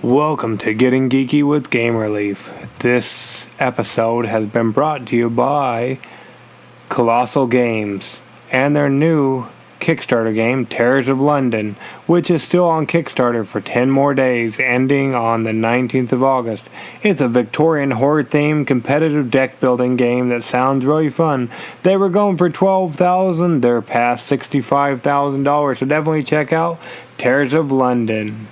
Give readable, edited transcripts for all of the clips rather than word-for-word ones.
Welcome to Getting Geeky with Game Relief. This episode has been brought to you by Kolossal Games and their new Kickstarter game, Terrors of London, which is still on Kickstarter for 10 more days, ending on the 19th of August. It's a Victorian horror-themed competitive deck-building game that sounds really fun. They were going for $12,000. They're past $65,000, so definitely check out Terrors of London.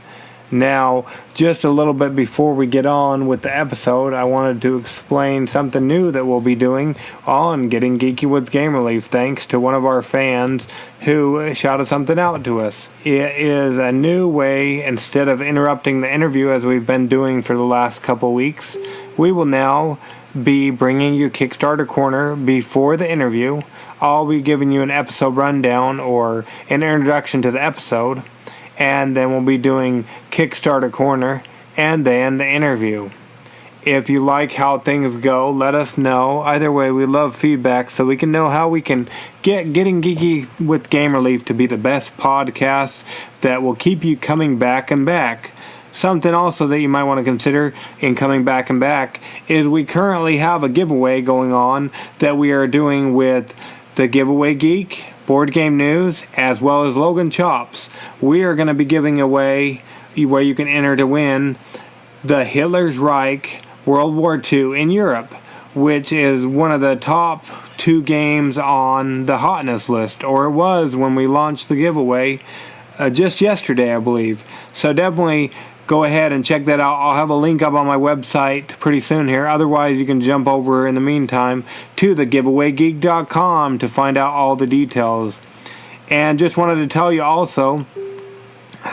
Now, just a little bit before we get on with the episode, I wanted to explain something new that we'll be doing on Getting Geeky with Game Relief, thanks to one of our fans who shouted something out to us. It is a new way, instead of interrupting the interview as we've been doing for the last couple weeks, we will now be bringing you Kickstarter Corner before the interview. I'll be giving you an episode rundown or an introduction to the episode, and then we'll be doing Kickstarter Corner and then the interview. If you like how things go, let us know. Either way, we love feedback so we can know how we can get Getting Geeky with Game Relief to be the best podcast that will keep you coming back and back. Something also that you might want to consider in coming back and back is we currently have a giveaway going on that we are doing with the Giveaway Geek, Board Game News, as well as Logan Chops. We are going to be giving away, where you can enter to win, the Hitler's Reich World War II in Europe, which is one of the top 2 games on the hotness list, or it was when we launched the giveaway just yesterday, I believe. So definitely go ahead and check that out. I'll have a link up on my website pretty soon here. Otherwise, you can jump over in the meantime to thegiveawaygeek.com to find out all the details. And just wanted to tell you also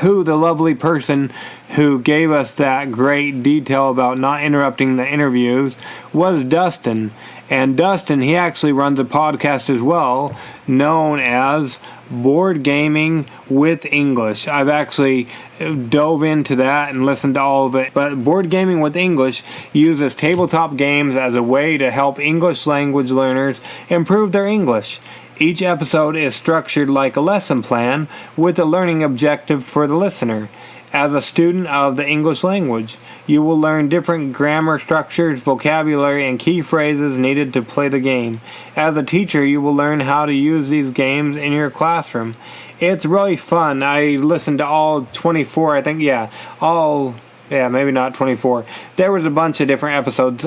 who the lovely person who gave us that great detail about not interrupting the interviews was Dustin. And Dustin, he actually runs a podcast as well, known as Board Gaming with English. I've actually dove into that and listened to all of it. But Board Gaming with English uses tabletop games as a way to help English language learners improve their English. Each episode is structured like a lesson plan with a learning objective for the listener. As a student of the English language, you will learn different grammar structures, vocabulary, and key phrases needed to play the game. As a teacher, you will learn how to use these games in your classroom. It's really fun. I listened to all 24, I think, maybe not 24. There was a bunch of different episodes,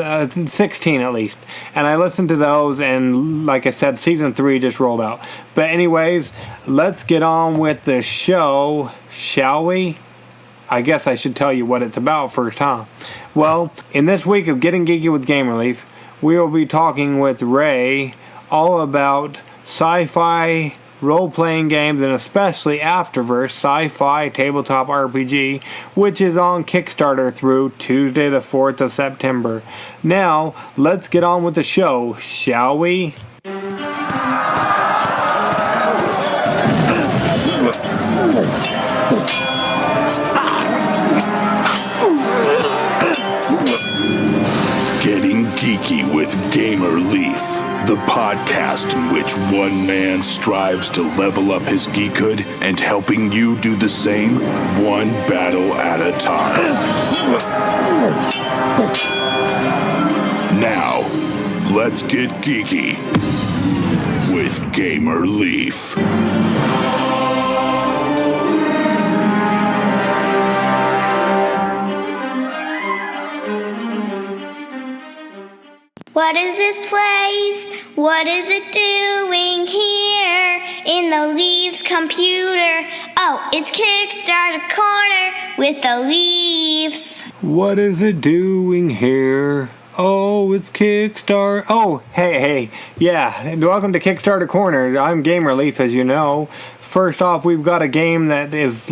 16 at least. And I listened to those, and like I said, season 3 just rolled out. But anyways, let's get on with the show, shall we? I guess I should tell you what it's about first, huh? Well, in this week of Getting Geeky with Game Relief, we will be talking with Ray all about sci-fi role-playing games, and especially Afterverse, Sci-Fi Tabletop RPG, which is on Kickstarter through Tuesday the 4th of September. Now, let's get on with the show, shall we? Getting Geeky with Gamer Leaf, the podcast in which one man strives to level up his geekhood and helping you do the same, one battle at a time. Now, let's get geeky with Gamer Leaf. What is this place? What is it doing here in the Leafs computer? Oh, it's Kickstarter Corner with the Leafs. What is it doing here? Oh, it's Kickstarter. Oh, hey. Yeah, welcome to Kickstarter Corner. I'm Game Relief, as you know. First off, we've got a game that is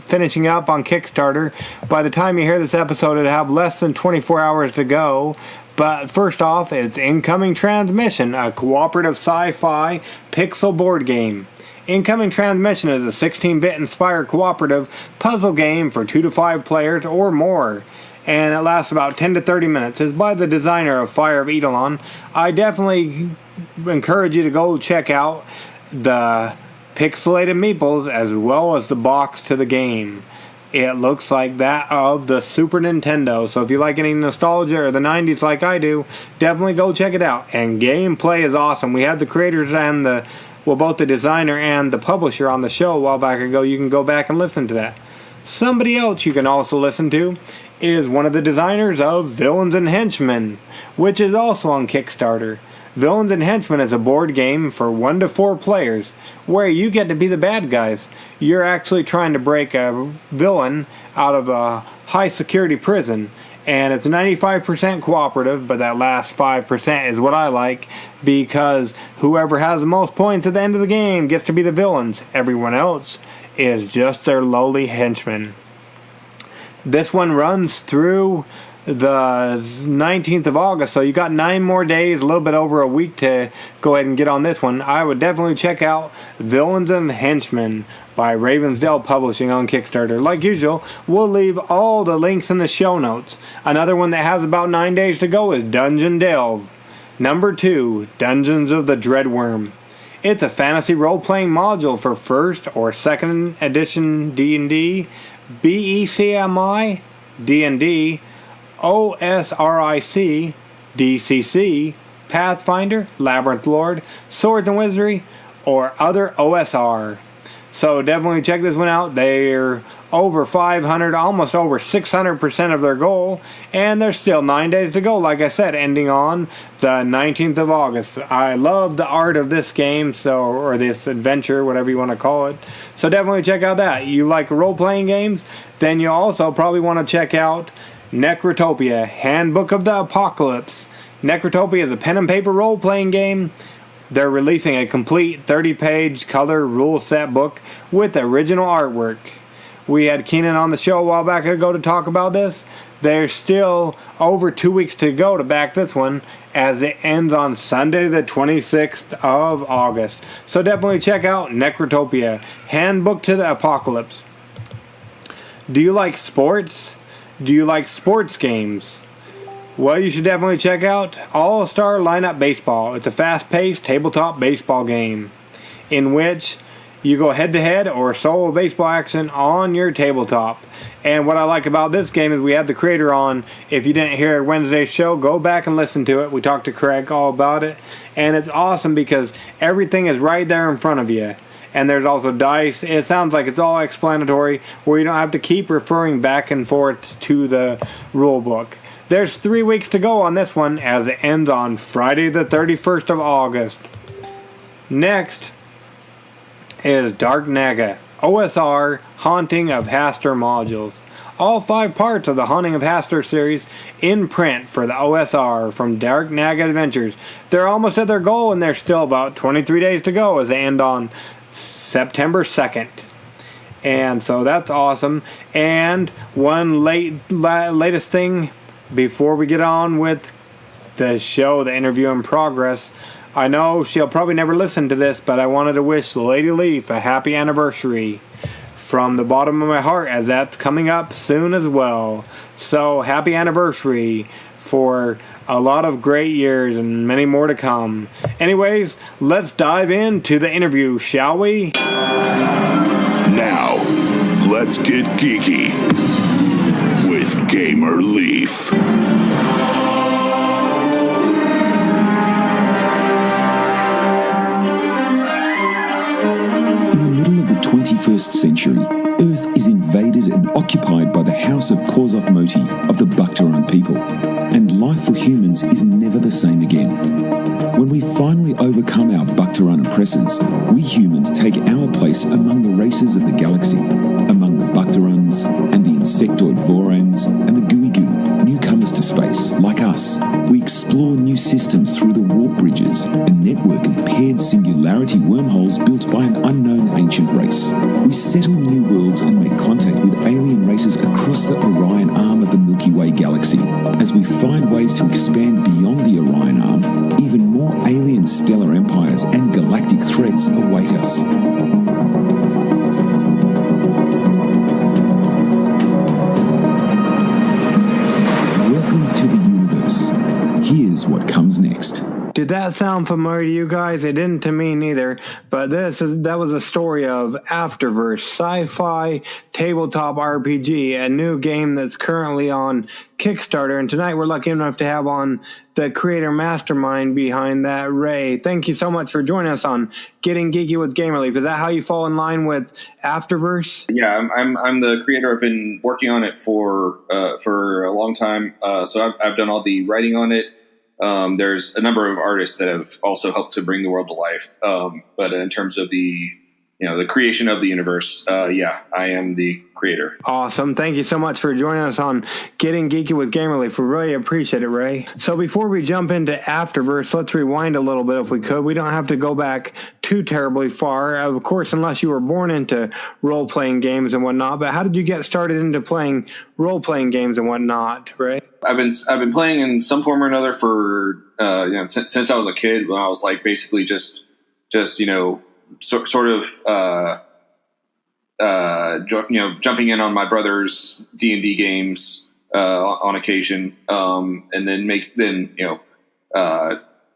finishing up on Kickstarter. By the time you hear this episode, it'll have less than 24 hours to go. But first off, it's Incoming Transmission, a cooperative sci-fi pixel board game. Incoming Transmission is a 16-bit inspired cooperative puzzle game for 2 to 5 players or more, and it lasts about 10 to 30 minutes. It's by the designer of Fire of Eidolon. I definitely encourage you to go check out the pixelated meeples as well as the box to the game. It looks like that of the Super Nintendo. So if you like any nostalgia or the 90s like I do, definitely go check it out. And gameplay is awesome. We had the creators and both the designer and the publisher on the show a while back ago. You can go back and listen to that. Somebody else you can also listen to is one of the designers of Villains and Henchmen, which is also on Kickstarter. Villains and Henchmen is a board game for 1 to 4 players, where you get to be the bad guys. You're actually trying to break a villain out of a high security prison, and it's 95% cooperative, but that last 5% is what I like, because whoever has the most points at the end of the game gets to be the villains. Everyone else is just their lowly henchmen. This one runs through the 19th of August, so you got 9 more days, a little bit over a week to go ahead and get on this one. I would definitely check out Villains and Henchmen by Ravensdale Publishing on Kickstarter. Like usual, we'll leave all the links in the show notes. Another one that has about 9 days to go is Dungeon Delve. Number 2, Dungeons of the Dreadworm. It's a fantasy role-playing module for 1st or 2nd edition D&D, BECMI, D&D, OSRIC, DCC, Pathfinder, Labyrinth Lord, Swords and Wizardry, or other OSR. So definitely check this one out. They're over 500, almost over 600% of their goal, and there's still 9 days to go, like I said, ending on the 19th of August. I love the art of this game, or this adventure, whatever you want to call it. So definitely check out that. You like role-playing games? Then you also probably want to check out Necrotopia, Handbook of the Apocalypse. Necrotopia is a pen and paper role-playing game. They're releasing a complete 30-page color rule set book with original artwork. We had Keenan on the show a while back ago to talk about this. There's still over 2 weeks to go to back this one, as it ends on Sunday the 26th of August. So definitely check out Necrotopia, Handbook to the Apocalypse. Do you like sports? Do you like sports games? Well, you should definitely check out All-Star Lineup Baseball. It's a fast-paced tabletop baseball game in which you go head-to-head or solo baseball action on your tabletop. And what I like about this game is we had the creator on. If you didn't hear Wednesday's show, go back and listen to it. We talked to Craig all about it. And it's awesome because everything is right there in front of you. And there's also dice. It sounds like it's all explanatory, where you don't have to keep referring back and forth to the rule book. There's 3 weeks to go on this one, as it ends on Friday the 31st of August. Next is Dark Naga, OSR, Haunting of Hastur modules. All 5 parts of the Haunting of Hastur series in print for the OSR from Dark Naga Adventures. They're almost at their goal, and there's still about 23 days to go as they end on September 2nd. And so that's awesome. And one latest thing before we get on with the show, the interview in progress. I know she'll probably never listen to this, but I wanted to wish Lady Leaf a happy anniversary from the bottom of my heart, as that's coming up soon as well. So happy anniversary for a lot of great years and many more to come. Anyways, let's dive into the interview, shall we? Now, let's get geeky with Gamer Leaf. In the middle of the 21st century, Earth is invaded and occupied by the House of Korzov Moti of the Baktaran people, and life for humans is never the same again. When we finally overcome our Baktaran oppressors, we humans take our place among the races of the galaxy, among the Baktarans and the insectoid Vorans and the Gooey Goo, newcomers to space like us. We explore new systems through the warp bridges, a network of paired singularity wormholes built by an unknown ancient race. We settle new worlds and make contact with alien races across the Orion arm of the Milky Way galaxy. As we find ways to expand beyond the Orion arm, even more alien stellar empires and galactic threats await us. Welcome to the universe. Here's what comes next. Did that sound familiar to you guys? It didn't to me neither, but that was a story of Afterverse, Sci-Fi Tabletop RPG, a new game that's currently on Kickstarter, and tonight we're lucky enough to have on the creator mastermind behind that, Ray. Thank you so much for joining us on Getting Geeky with Game Relief. Is that how you fall in line with Afterverse? Yeah, I'm the creator. I've been working on it for a long time, so I've done all the writing on it. There's a number of artists that have also helped to bring the world to life. But in terms of the creation of the universe, I am the creator. Awesome. Thank you so much for joining us on Getting Geeky with Game Relief. We really appreciate it, Ray. So before we jump into Afterverse, let's rewind a little bit if we could. We don't have to go back too terribly far, of course, unless you were born into role-playing games and whatnot. But how did you get started into playing role-playing games and whatnot, Ray? I've been playing in some form or another for since I was a kid. When I was like basically just sort of jumping in on my brother's D&D games on occasion, and then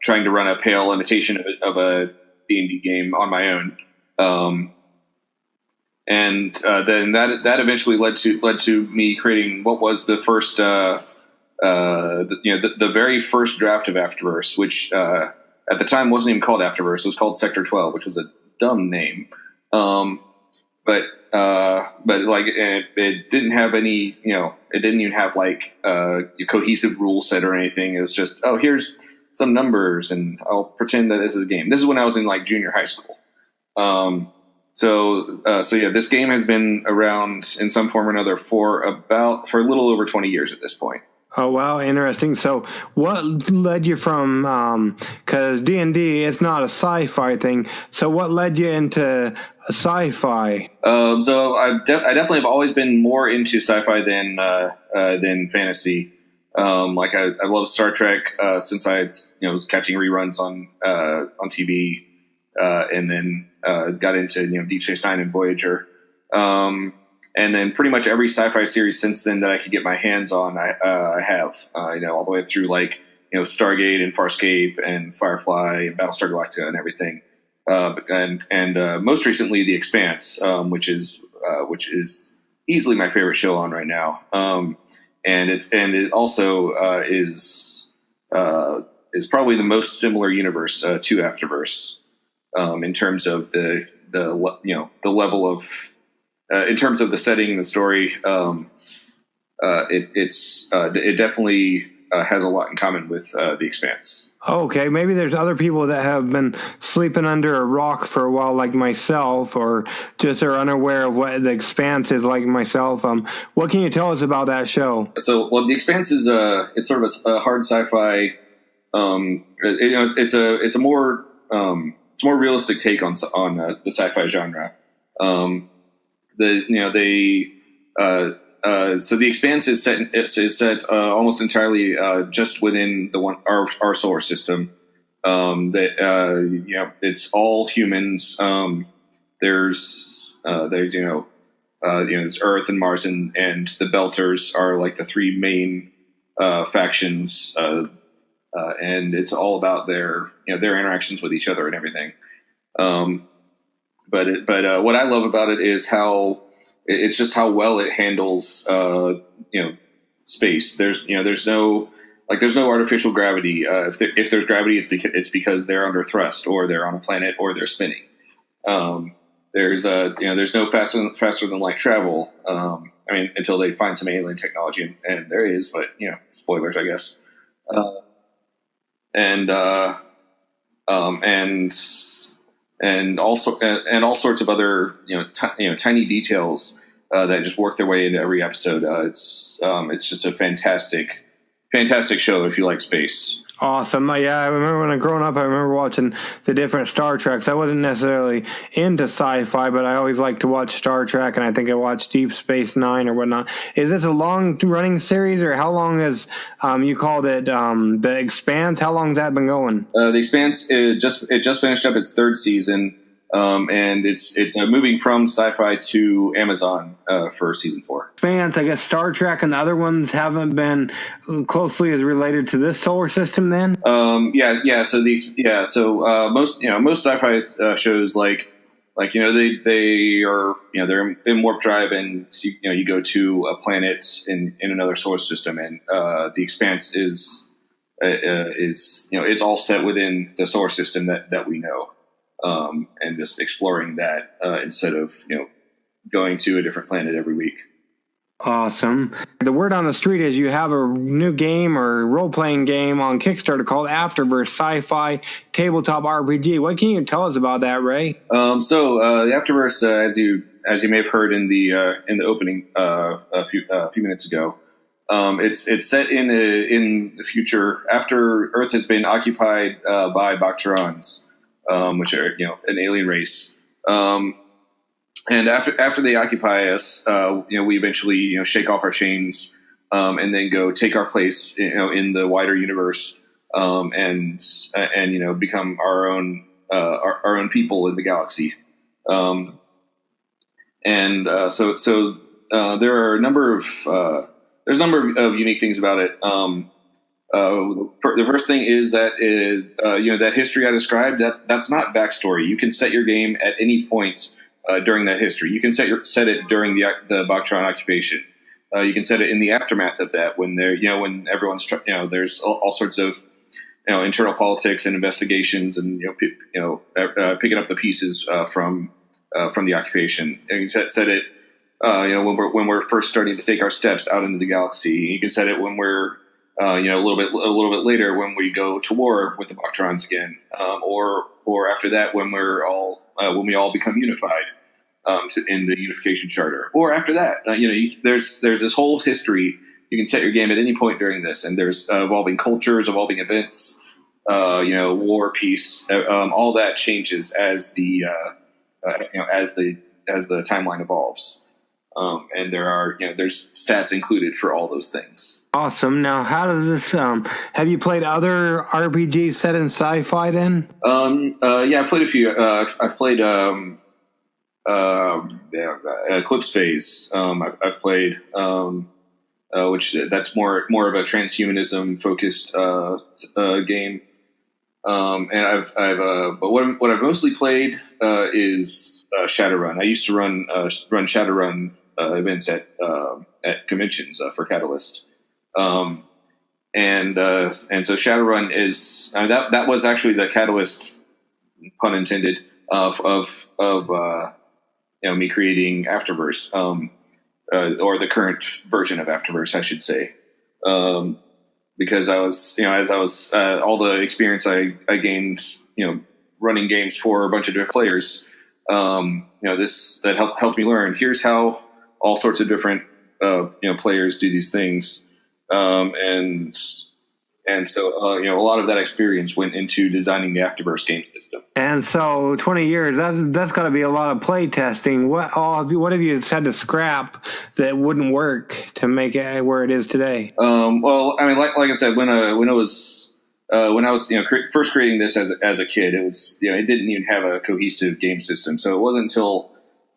trying to run a pale imitation of a D&D game on my own. And then that eventually led to me creating what was the first the very first draft of Afterverse, which at the time wasn't even called Afterverse. It was called Sector 12, which was a dumb name. But like it didn't have any, it didn't even have like a cohesive rule set or anything. It was just, here's some numbers and I'll pretend that this is a game. This is when I was in like junior high school. So this game has been around in some form or another for a little over 20 years at this point. Oh, wow. Interesting. So what led you from, because D&D, it's not a sci-fi thing. So what led you into sci-fi? So I definitely have always been more into sci-fi than fantasy. Like I love Star Trek since I was catching reruns on TV, and then got into Deep Space Nine and Voyager. And then pretty much every sci-fi series since then that I could get my hands on, I have, all the way up through like, Stargate and Farscape and Firefly and Battlestar Galactica and everything. And most recently The Expanse, which is easily my favorite show on right now. And it also is probably the most similar universe to Afterverse, in terms of the level of, in terms of the setting and the story, it definitely has a lot in common with The Expanse. Okay, maybe there's other people that have been sleeping under a rock for a while, like myself, or just are unaware of what The Expanse is, like myself. What can you tell us about that show? So, The Expanse is it's sort of a hard sci-fi. It's a more realistic take on the sci-fi genre. So The Expanse is set almost entirely just within our solar system. It's all humans. There's Earth and Mars, and the Belters are like the three main factions, and it's all about their interactions with each other and everything. But what I love about it is how how well it handles space. There's no artificial gravity. If there's gravity, it's because they're under thrust, or they're on a planet, or they're spinning. There's no faster than light travel. Until they find some alien technology, and there is, but spoilers, I guess. And all sorts of other tiny details that just work their way into every episode. It's just a fantastic show if you like space. Awesome. Yeah, I remember when I growing up, I remember watching the different Star Treks. I wasn't necessarily into sci-fi, but I always liked to watch Star Trek, and I think I watched Deep Space Nine or whatnot. Is this a long-running series, or how long has you called it The Expanse? How long has that been going? The Expanse just finished up its third season. And it's moving from Sci-Fi to Amazon for season 4. Fans, I guess Star Trek and the other ones haven't been closely as related to this solar system. Then, most Sci-Fi shows like they are they're in warp drive, and you go to a planet in another solar system, and the Expanse is it's all set within the solar system that we know. And just exploring that instead of going to a different planet every week. Awesome. The word on the street is you have a new game or role-playing game on Kickstarter called Afterverse Sci-Fi Tabletop RPG. What can you tell us about that, Ray? The Afterverse, as you may have heard in the opening a few minutes ago, it's set in the future after Earth has been occupied by Bactrians. Which are an alien race, and after they occupy us, we eventually shake off our chains, and then go take our place in the wider universe, and become our own people in the galaxy, so there are a number of unique things about it. The first thing is that that history I described, that's not backstory. You can set your game at any point during that history. You can set it during the Bactron occupation. You can set it in the aftermath of that, when when everyone's there's all sorts of internal politics and investigations, and picking up the pieces from the occupation. And you can set it when we're first starting to take our steps out into the galaxy. You can set it when we're a little bit later, when we go to war with the Bactrons again, or after that, when we all become unified in the unification charter, or after that, there's this whole history. You can set your game at any point during this, and there's evolving cultures, evolving events, war, peace, all that changes as the timeline evolves. And there's stats included for all those things. Awesome. Now, how does this? Have you played other RPGs set in sci-fi? Then, I played a few. I've played Eclipse Phase. I've played which that's more of a transhumanism focused game. And but what I've mostly played is Shadowrun. I used to run Shadowrun events at conventions for Catalyst, and so Shadowrun is that was actually the catalyst, pun intended, of me creating Afterverse, or the current version of Afterverse, I should say, because I was all the experience I gained running games for a bunch of different players, this that helped me learn. Here's how all sorts of different players do these things, and so a lot of that experience went into designing the Afterverse game system. And so 20 years, that's got to be a lot of play testing. What have you had to scrap that wouldn't work to make it where it is today? Well, I mean, like I said, when I was first creating this as a kid, it was it didn't even have a cohesive game system. So it wasn't until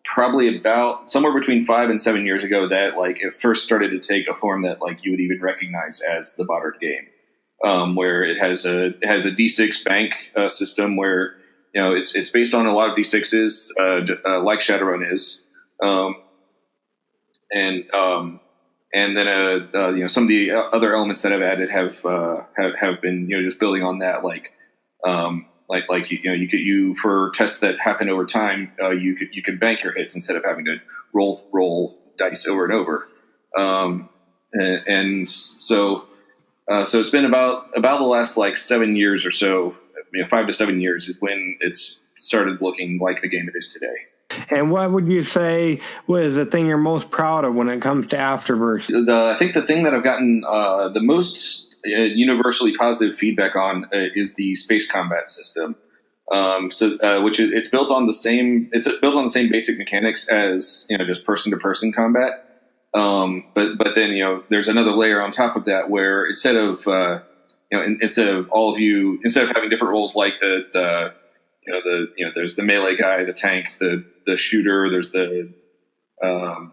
probably about somewhere between 5 and 7 years ago that it first started to take a form that you would even recognize as the modern game, where it has a D6 bank system where it's based on a lot of D6s, like Shadowrun is, and then some of the other elements that I've added have been just building on that, you for tests that happen over time, you could bank your hits instead of having to roll dice over and over, and so it's been about the last 7 years or so, 5 to 7 years is when it's started looking like the game it is today. And what would you say was the thing you're most proud of when it comes to Afterverse? I think the thing that I've gotten the most universally positive feedback on is the space combat system. It's built on the same basic mechanics as just person to person combat. But then there's another layer on top of that where instead of having different roles like the there's the melee guy, the tank, the shooter. There's the the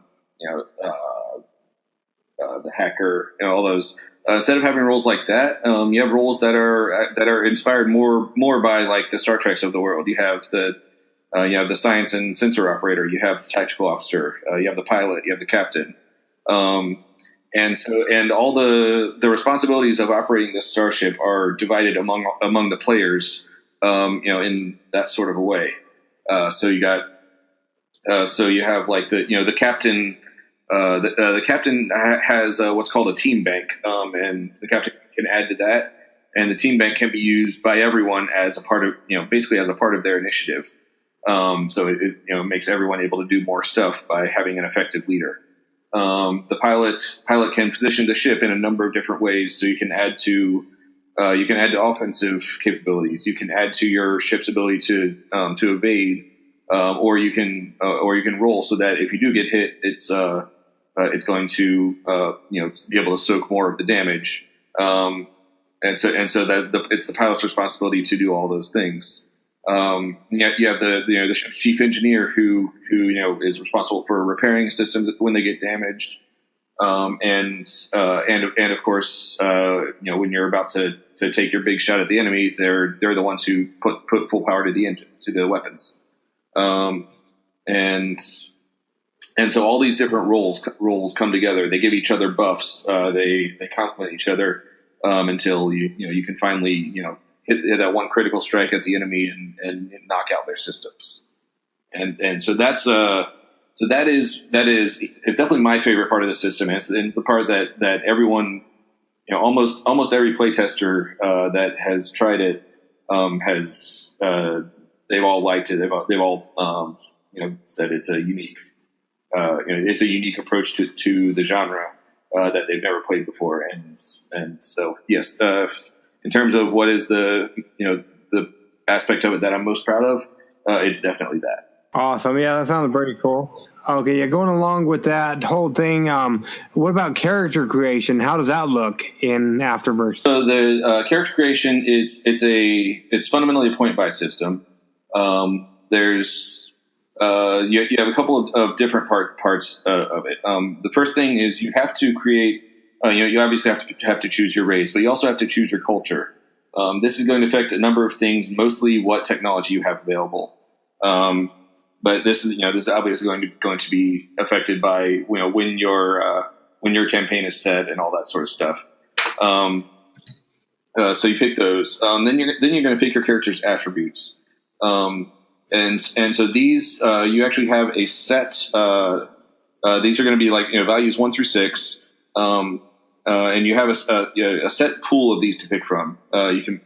hacker. All those. Instead of having roles like that, you have roles that are inspired more by like the Star Treks of the world. You have the science and sensor operator. You have the tactical officer. You have the pilot. You have the captain. And all the responsibilities of operating this starship are divided among the players, in that sort of a way. So you have like the captain. The captain has what's called a team bank, and the captain can add to that, and the team bank can be used by everyone as a part of basically as a part of their initiative. So it makes everyone able to do more stuff by having an effective leader. The pilot can position the ship in a number of different ways, so you can add to offensive capabilities. You can add to your ship's ability to evade, or you can roll so that if you do get hit, it's going to be able to soak more of the damage. And so that it's the pilot's responsibility to do all those things. You have the ship's chief engineer who is responsible for repairing systems when they get damaged, and of course when you're about to take your big shot at the enemy, they're the ones who put full power to the engine, to the weapons, and so all these different roles come together. They give each other buffs. They complement each other until you can finally hit that one critical strike at the enemy and knock out their systems. And so that is it's definitely my favorite part of the system. It's the part that everyone, almost every playtester that has tried it has they've all liked it. They've all said it's a unique approach to the genre that they've never played before. And so yes. In terms of what is the aspect of it that I'm most proud of, it's definitely that. Awesome. Yeah, that sounds pretty cool. Okay, yeah, going along with that whole thing, what about character creation? How does that look in Afterverse? So the character creation it's fundamentally a point-buy system. There's you have a couple of different parts of it. The first thing is you have to create. You obviously have to choose your race, but you also have to choose your culture. This is going to affect a number of things, mostly what technology you have available. But this is obviously going to be affected by when your campaign is set and all that sort of stuff. So you pick those. Then you're going to pick your character's attributes. And so these you actually have a set. These are going to be like values 1 through 6. And you have a set pool of these to pick from. You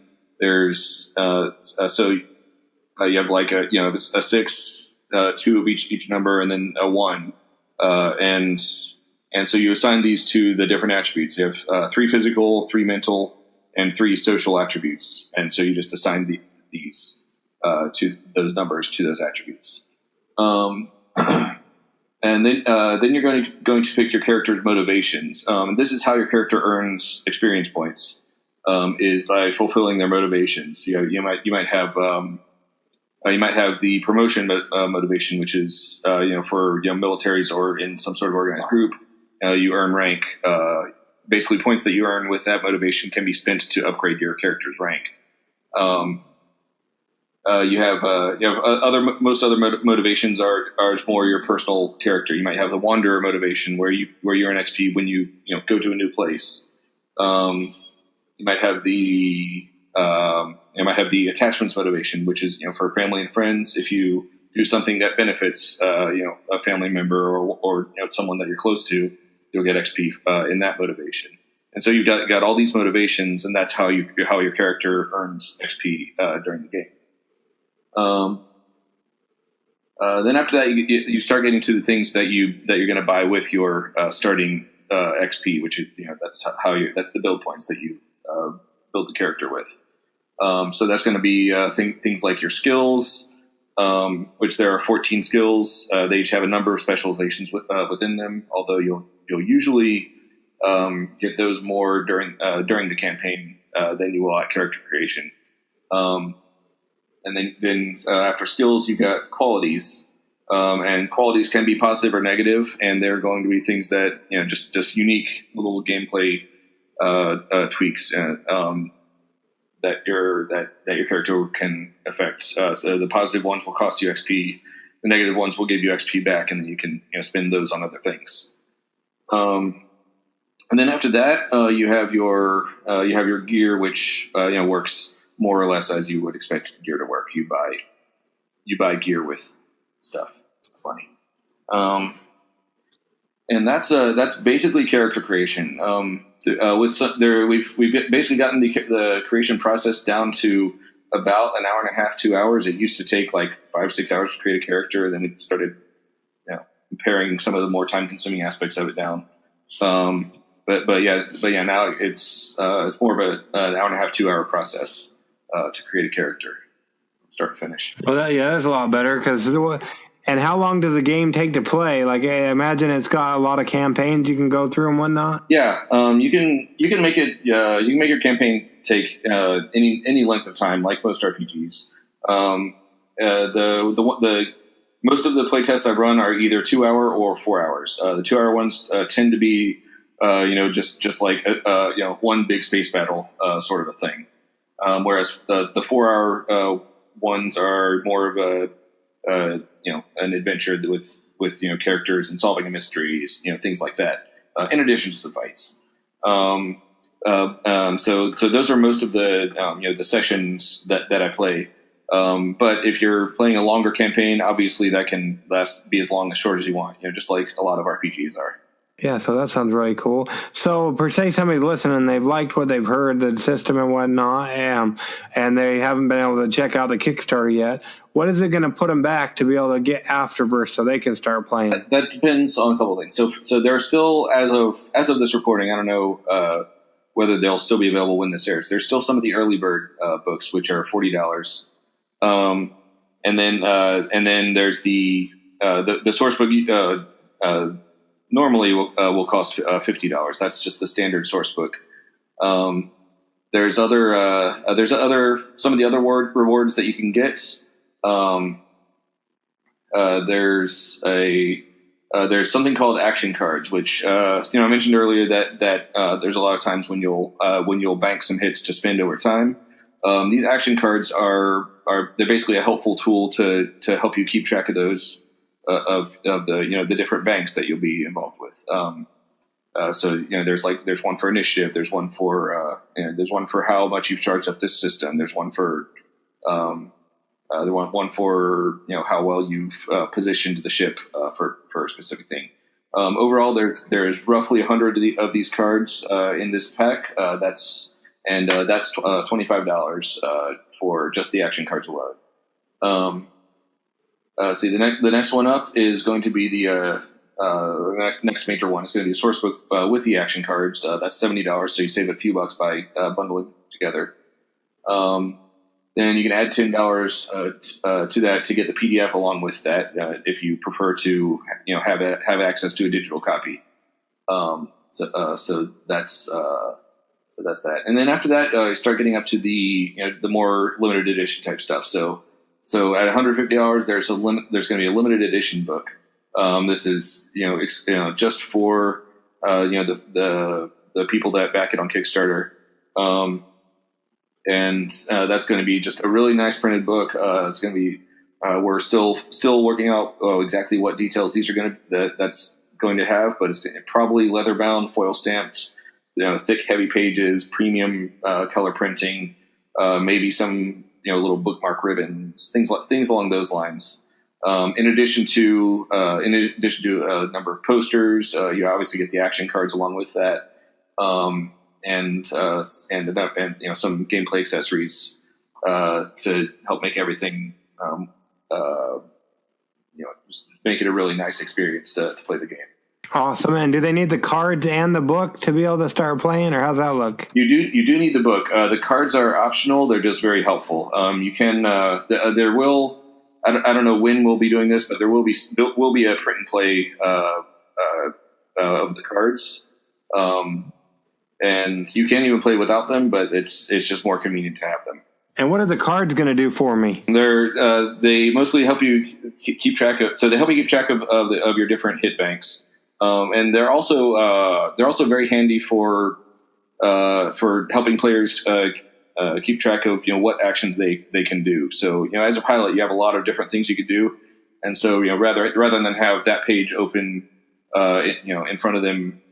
have like a 6, 2 of each number, and then a 1, and so you assign these to the different attributes. You have 3 physical, 3 mental, and 3 social attributes, and so you just assign these to those numbers to those attributes. And then you're going to pick your character's motivations. This is how your character earns experience points, is by fulfilling their motivations. You might have the promotion motivation, which is for militaries or in some sort of organized group. You earn rank. Basically, points that you earn with that motivation can be spent to upgrade your character's rank. Most other motivations are more your personal character. You might have the wanderer motivation where you earn XP when you go to a new place. You might have the attachments motivation, which is for family and friends. If you do something that benefits a family member or someone that you're close to, you'll get XP in that motivation. And so you've got all these motivations, and that's how your character earns XP during the game. Then after that, you start getting to the things that you're going to buy with your starting XP, which is that's the build points that you build the character with. So that's going to be things like your skills, which there are 14 skills. They each have a number of specializations within them. Although you'll usually get those more during the campaign than you will at character creation. then after skills, you got qualities. And qualities can be positive or negative, and they're going to be things that, just unique little gameplay tweaks that your character can affect. So the positive ones will cost you XP, the negative ones will give you XP back, and then you can spend those on other things. And then after that, you have your gear, which works more or less as you would expect gear to work. You buy gear with stuff. It's funny. And that's basically character creation. We've basically gotten the creation process down to about an hour and a half, 2 hours. It used to take like 5-6 hours to create a character. Then it started, paring some of the more time consuming aspects of it down. But yeah, now it's more of an hour and a half, 2 hour process to create a character, start to finish. Well, that's a lot better because. And how long does the game take to play? Like, I imagine it's got a lot of campaigns you can go through and whatnot. Yeah, you can make it. You can make your campaign take any length of time, like most RPGs. The most of the playtests I've run are either 2 hour or 4 hours. The 2 hour ones tend to be just like one big space battle sort of a thing. Whereas the 4 hour ones are more of a an adventure with characters and solving mysteries, things like that. In addition to some fights. So those are most of the the sessions that I play. But if you're playing a longer campaign, obviously that can be as long as short as you want. Just like a lot of RPGs are. Yeah, so that sounds really cool. So, per se, somebody's listening, they've liked what they've heard, the system and whatnot, and they haven't been able to check out the Kickstarter yet. What is it going to put them back to be able to get Afterverse so they can start playing? That depends on a couple of things. So there are still, as of this recording, I don't know whether they'll still be available when this airs. There's still some of the early bird books, which are $40. And then there's the source book. Normally will cost $50. That's just the standard source book. There's some of the other rewards that you can get. There's something called action cards, which I mentioned earlier that there's a lot of times when you'll bank some hits to spend over time. These action cards they're basically a helpful tool to help you keep track of those. Of the different banks that you'll be involved with. So there's one for initiative. There's one for how much you've charged up this system. There's one for one for how well you've positioned the ship for a specific thing. Overall, there's roughly 100 of these cards in this pack. That's $25 for just the action cards alone. The next one up is going to be the next major one. It's going to be the source book with the action cards. That's $70, so you save a few bucks by bundling together. Then you can add $10 to that to get the PDF along with that if you prefer to have access to a digital copy. So that's that. And then after that, you start getting up to the more limited edition type stuff. So at $150, there's going to be a limited edition book. This is just for the people that back it on Kickstarter, and that's going to be just a really nice printed book. It's going to be we're still working out exactly what details these are that's going to have, but it's probably leather bound, foil stamped, thick heavy pages, premium color printing, maybe some little bookmark ribbons, things along those lines. In addition to a number of posters, you obviously get the action cards along with that, and some gameplay accessories to help make everything just make it a really nice experience to play the game. Awesome. And do they need the cards and the book to be able to start playing, or how's that look? You do need the book. The cards are optional. They're just very helpful. You can there will I don't know when we'll be doing this, but there will be a print and play of the cards, and you can even play without them. But it's just more convenient to have them. And what are the cards going to do for me? They mostly help you keep track of. So they help you keep track of your different hit banks, and they're also very handy for helping players keep track of what actions they can do. So as a pilot, you have a lot of different things you could do, and so rather than have that page open in front of them,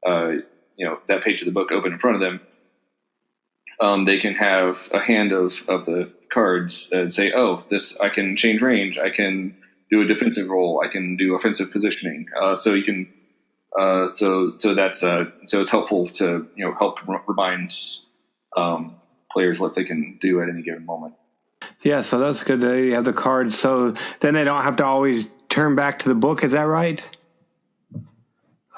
that page of the book open in front of them. They can have a hand of the cards and say, "Oh, this I can change range. I can do a defensive roll. I can do offensive positioning." So you can, so it's helpful to help remind players what they can do at any given moment. Yeah, so that's good that you have the cards. So then they don't have to always turn back to the book. Is that right?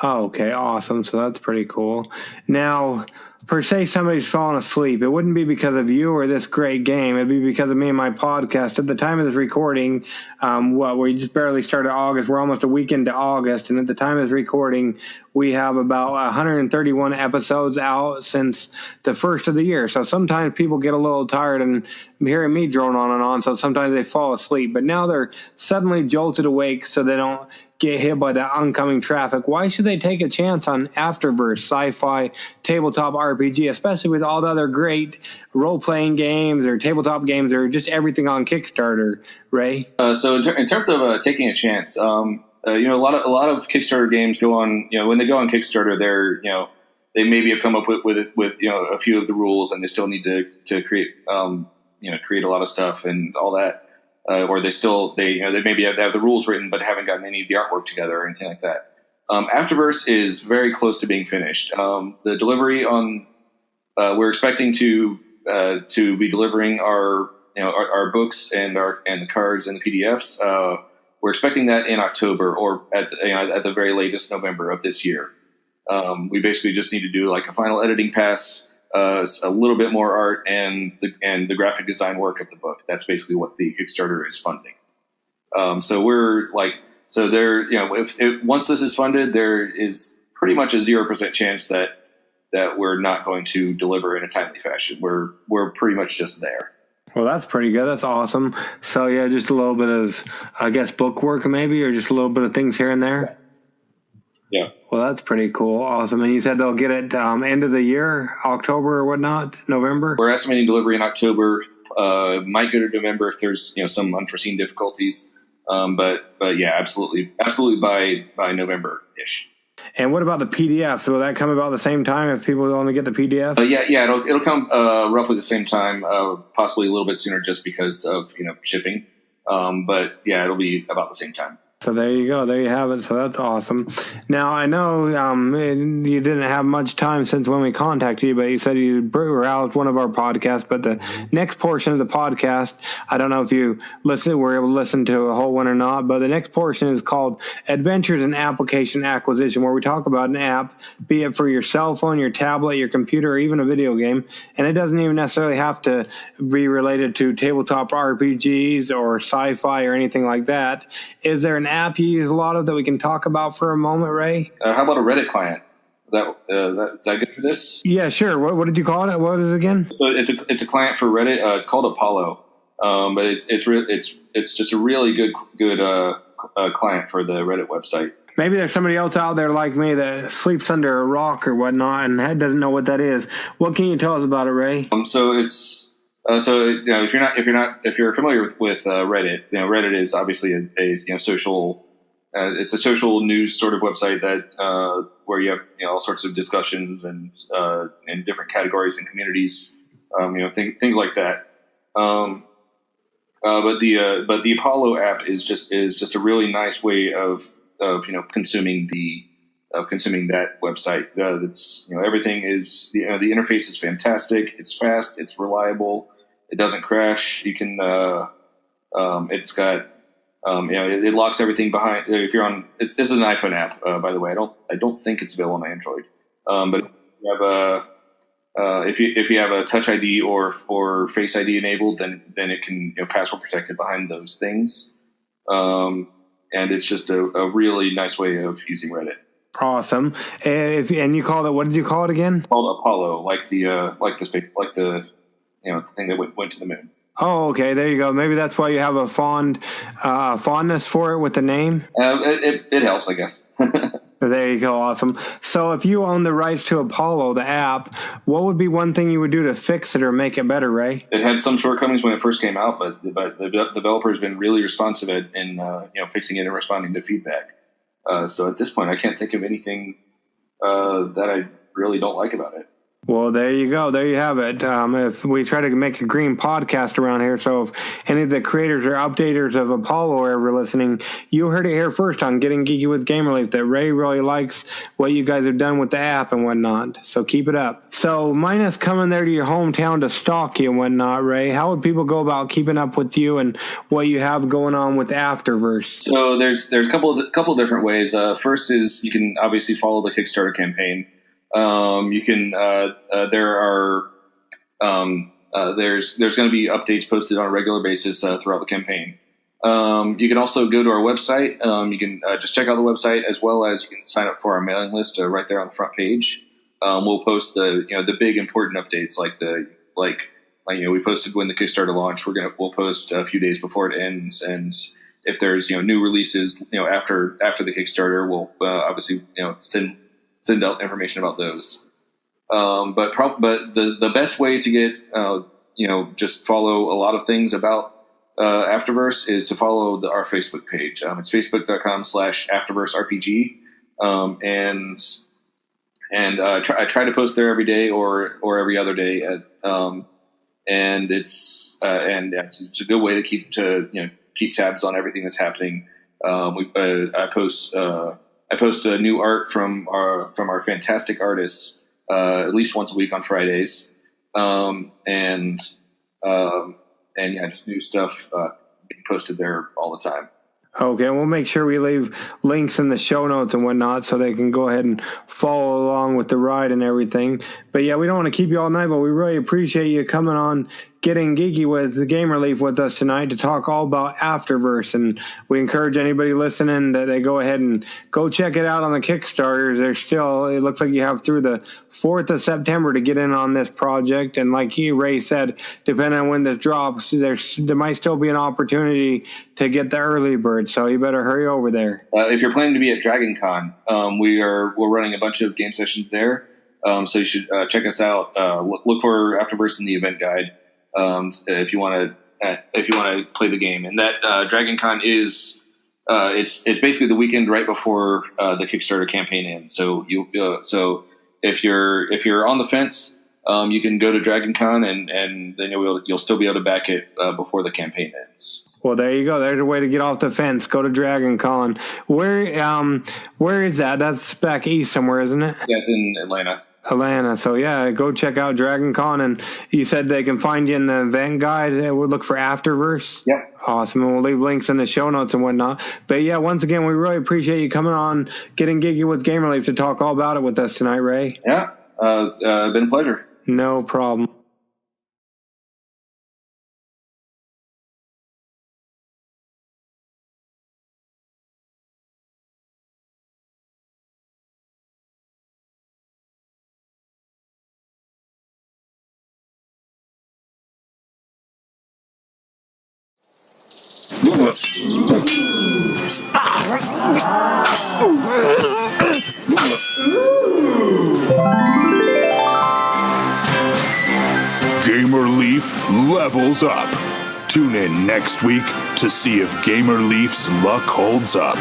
Oh, okay, awesome. So that's pretty cool. Now, per se, somebody's fallen asleep. It wouldn't be because of you or this great game. It'd be because of me and my podcast. At the time of this recording, we just barely started August. We're almost a week into August. And at the time of this recording, we have about 131 episodes out since the first of the year. So sometimes people get a little tired and hearing me drone on and on. So sometimes they fall asleep. But now they're suddenly jolted awake so they don't get hit by that oncoming traffic. Why should they take a chance on Afterverse, Sci-Fi Tabletop RPG, especially with all the other great role-playing games or tabletop games or just everything on Kickstarter, Ray? So in terms of taking a chance, a lot of Kickstarter games go on. When they go on Kickstarter, they maybe have come up with a few of the rules, and they still need to create create a lot of stuff and all that. Or they maybe have the rules written but haven't gotten any of the artwork together or anything like that. Afterverse is very close to being finished. The delivery on we're expecting to be delivering our books and the cards and the PDFs. We're expecting that in October or at the very latest November of this year. We basically just need to do like a final editing pass. A little bit more art and the graphic design work of the book. That's basically what the Kickstarter is funding. Once this is funded, there is pretty much a 0% chance that we're not going to deliver in a timely fashion. We're pretty much just there. Well, that's pretty good. That's awesome. So yeah, just a little bit of, I guess, book work maybe, or just a little bit of things here and there. Yeah. Well, that's pretty cool. Awesome. And you said they'll get it end of the year, October or whatnot, November? We're estimating delivery in October. Might go to November if there's some unforeseen difficulties. But yeah, absolutely by November-ish. And what about the PDF? Will that come about the same time if people only get the PDF? Yeah, it'll come roughly the same time, possibly a little bit sooner just because of shipping. But yeah, it'll be about the same time. So there you go. There you have it. So that's awesome. Now, I know you didn't have much time since when we contacted you, but you said you were out one of our podcasts. But the next portion of the podcast, I don't know if you were able to listen to a whole one or not, but the next portion is called Adventures in Application Acquisition, where we talk about an app, be it for your cell phone, your tablet, your computer, or even a video game. And it doesn't even necessarily have to be related to tabletop RPGs or sci-fi or anything like that. Is there an app you use a lot of that we can talk about for a moment, Ray? How about a Reddit client? Is that good for this? Yeah, sure. What did you call it? What is it again? So it's a client for Reddit. It's called Apollo, but it's just a really good client for the Reddit website. Maybe there's somebody else out there like me that sleeps under a rock or whatnot and doesn't know what that is. What can you tell us about it, Ray? If you're familiar with Reddit, Reddit is obviously a social. It's a social news sort of website that where you have all sorts of discussions and in different categories and communities, things like that. But the Apollo app is just a really nice way of consuming that website. That's everything is the interface is fantastic. It's fast. It's reliable. It doesn't crash. You can. It's got. It locks everything behind. If you're on, this is an iPhone app, by the way. I don't think it's available on Android. But if you have a Touch ID or Face ID enabled, then it can password protected behind those things. And it's just a really nice way of using Reddit. Awesome. And you called it. What did you call it again? It's called Apollo, like the thing that went to the moon. Oh, okay. There you go. Maybe that's why you have a fondness for it with the name. It helps, I guess. There you go. Awesome. So if you own the rights to Apollo, the app, what would be one thing you would do to fix it or make it better, Ray? It had some shortcomings when it first came out, but the developer has been really responsive in fixing it and responding to feedback. So at this point, I can't think of anything that I really don't like about it. Well, there you go. There you have it. If we try to make a green podcast around here, so if any of the creators or updaters of Apollo are ever listening, you heard it here first on Getting Geeky with Gamerleaf that Ray really likes what you guys have done with the app and whatnot. So keep it up. So minus coming there to your hometown to stalk you and whatnot, Ray, how would people go about keeping up with you and what you have going on with Afterverse? So there's a couple of different ways. First is you can obviously follow the Kickstarter campaign. You can there's going to be updates posted on a regular basis throughout the campaign. You can also go to our website. You can just check out the website, as well as you can sign up for our mailing list right there on the front page. We'll post the big important updates like we posted when the Kickstarter launched. We'll post a few days before it ends, and if there's new releases after the Kickstarter, we'll obviously send out information about those. But the best way to get just follow a lot of things about Afterverse is to follow our Facebook page. It's facebook.com/Afterverse RPG, I try to post there every day or every other day. And it's a good way to keep tabs on everything that's happening. I post new art from our fantastic artists at least once a week on Fridays, just new stuff being posted there all the time. Okay, we'll make sure we leave links in the show notes and whatnot so they can go ahead and follow along with the ride and everything. But yeah, we don't want to keep you all night, but we really appreciate you coming on Getting Geeky with the Game Relief with us tonight to talk all about Afterverse. And we encourage anybody listening that they go ahead and go check it out on the Kickstarters. It looks like you have through the 4th of September to get in on this project. And like Ray said, depending on when this drops, there might still be an opportunity to get the early bird. So you better hurry over there. If you're planning to be at DragonCon, we're running a bunch of game sessions there. So you should check us out. Look for Afterverse in the event guide. If you want to play the game, and that DragonCon is it's basically the weekend right before the Kickstarter campaign ends. So if you're on the fence, you can go to DragonCon and then you'll still be able to back it before the campaign ends. Well, there you go. There's a way to get off the fence. Go to DragonCon. Where is that? That's back east somewhere, isn't it? Yeah, it's in Atlanta. So yeah, go check out DragonCon, and you said they can find you in the event guide. We'll look for Afterverse. Yep. Awesome, and we'll leave links in the show notes and whatnot. But yeah, once again, we really appreciate you coming on Getting Geeky with Game Relief to talk all about it with us tonight, Ray. Yeah, it's been a pleasure. No problem. Gamer Leaf levels up. Tune in next week to see if Gamer Leaf's luck holds up.